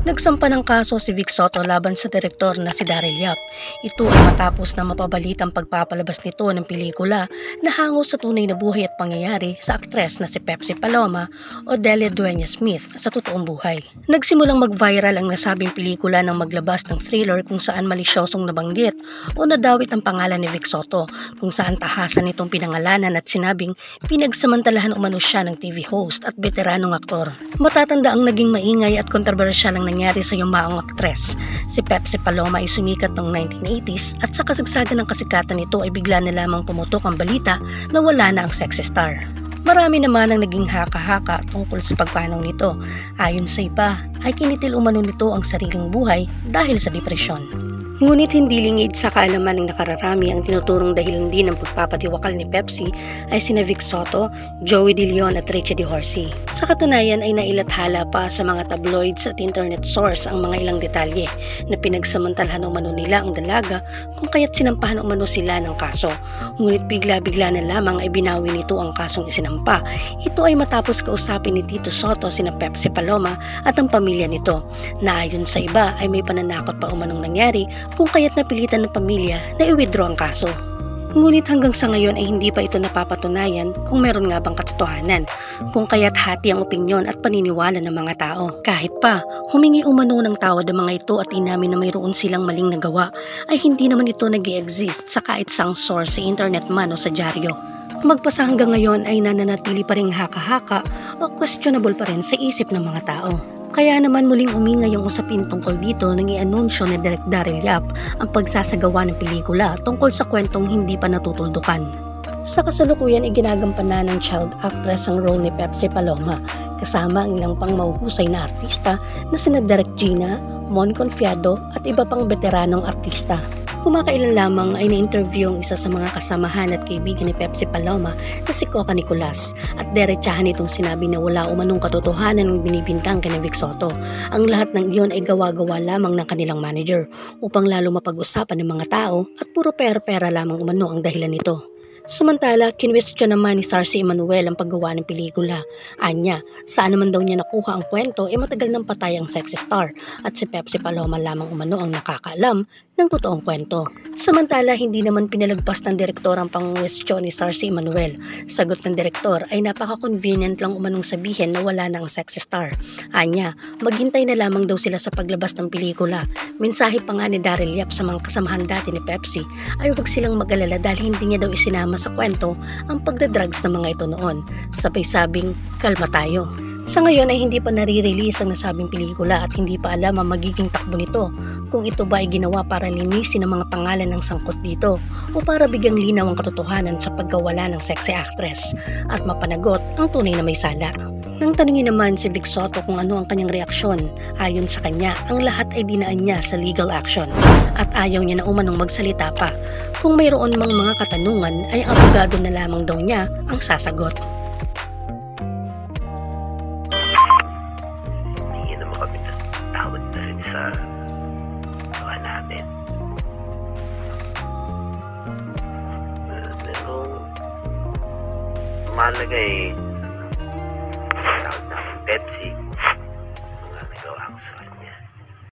Nagsampa ng kaso si Vic Soto laban sa direktor na si Daryl Yap. Ito ay matapos na mapabalitang pagpapalabas nito ng pelikula na hango sa tunay na buhay at pangyayari sa aktres na si Pepsi Paloma o Delia Dueñas-Smith sa totoong buhay. Nagsimulang mag-viral ang nasabing pelikula nang maglabas ng thriller kung saan malisyosong nabanggit o nadawit ang pangalan ni Vic Soto, kung saan tahasan nitong pinangalanan at sinabing pinagsamantalahan umano siya ng TV host at veteranong aktor. Matatanda ang naging maingay at kontrobersyal ang nangyari sa yumaong aktres. Si Pepsi Paloma ay sumikat noong 1980s at sa kasagsagan ng kasikatan nito ay bigla na lamang pumutok ang balita na wala na ang sexy star. Marami naman ang naging haka-haka tungkol sa pagpanaw nito. Ayon sa iba, ay kinitil umano nito ang sariling buhay dahil sa depresyon. Ngunit hindi lingid sa kaalaman ng nakararami ang tinuturong dahilan din ng pagpapatiwakal ni Pepsi ay sina Vic Soto, Joey De Leon at Richie De Horsey. Sa katunayan ay nailathala pa sa mga tabloids at internet source ang mga ilang detalye na pinagsamantalahan umano nila ang dalaga kung kaya't sinampahan umano sila ng kaso. Ngunit bigla-bigla na lamang ay binawi nito ang kasong isinampa. Ito ay matapos kausapin ni Tito Soto sina Pepsi Paloma at ang pamilya nito, na ayon sa iba ay may pananakot pa umanong nangyari kung kaya't napilitan ng pamilya na i-withdraw ang kaso. Ngunit hanggang sa ngayon ay hindi pa ito napapatunayan kung meron nga bang katotohanan, kung kaya't hati ang opinyon at paniniwala ng mga tao. Kahit pa humingi umano ng tawad ang mga ito at inamin na mayroon silang maling nagawa, ay hindi naman ito nag-i-exist sa kahit sang source sa internet man o sa dyaryo. Magpasa hanggang ngayon ay nananatili pa ring haka-haka o questionable pa rin sa isip ng mga tao. Kaya naman muling umingay ang usapin tungkol dito nang i-anunsyo ni Direk Daryl Yap ang pagsasagawa ng pelikula tungkol sa kwentong hindi pa natutuldukan. Sa kasalukuyan ay ginagampanan ng child actress ang role ni Pepsi Paloma, kasama ang ilang pang mahuhusay na artista na sina Direk Gina, Mon Confiado at iba pang veteranong artista. Kumakailan lamang ay na-interview ang isa sa mga kasamahan at kaibigan ni Pepsi Paloma na si Coca Nicolas at derechahan itong sinabi na wala umanong katotohanan ng binibintang kina Vic Soto. Ang lahat ng iyon ay gawa-gawa lamang ng kanilang manager upang lalo mapag-usapan ng mga tao at puro pera-pera lamang umano ang dahilan nito. Samantala, kinwestiyon naman ni Sarcy Emmanuel ang paggawa ng pelikula. Anya, saan naman daw niya nakuha ang kwento matagal nang patay ang sexy star at si Pepsi Paloma lamang umano ang nakakaalam ng totoong kwento. Samantala, hindi naman pinalagpas ng direktor ang pangwestiyon ni Sarcy Emmanuel. Sagot ng direktor ay napaka-convenient lang umanong sabihin na wala na ang sexy star. Anya, maghintay na lamang daw sila sa paglabas ng pelikula. Mensahe pa nga ni Daryl Yap sa mga kasamahan dati ni Pepsi ay huwag silang mag-alala dahil hindi niya daw isinama sa kwento ang pagdadrugs ng mga ito noon. Sabay sabing, kalma tayo. Sa ngayon ay hindi pa nare-release ang nasabing pelikula at hindi pa alam ang magiging takbo nito, kung ito ba ay ginawa para linisin ang mga pangalan ng sangkot dito o para bigyang linaw ang katotohanan sa pagkawala ng sexy actress at mapanagot ang tunay na may sala. Nang tanungin naman si Vic Soto kung ano ang kanyang reaksyon, ayon sa kanya ang lahat ay dinaan niya sa legal action at ayaw niya na umanong magsalita pa. Kung mayroon mang mga katanungan ay ang abogado na lamang daw niya ang sasagot. Tawad na rin sa gawa namin. Pero mahalaga tawad namin Pepsi.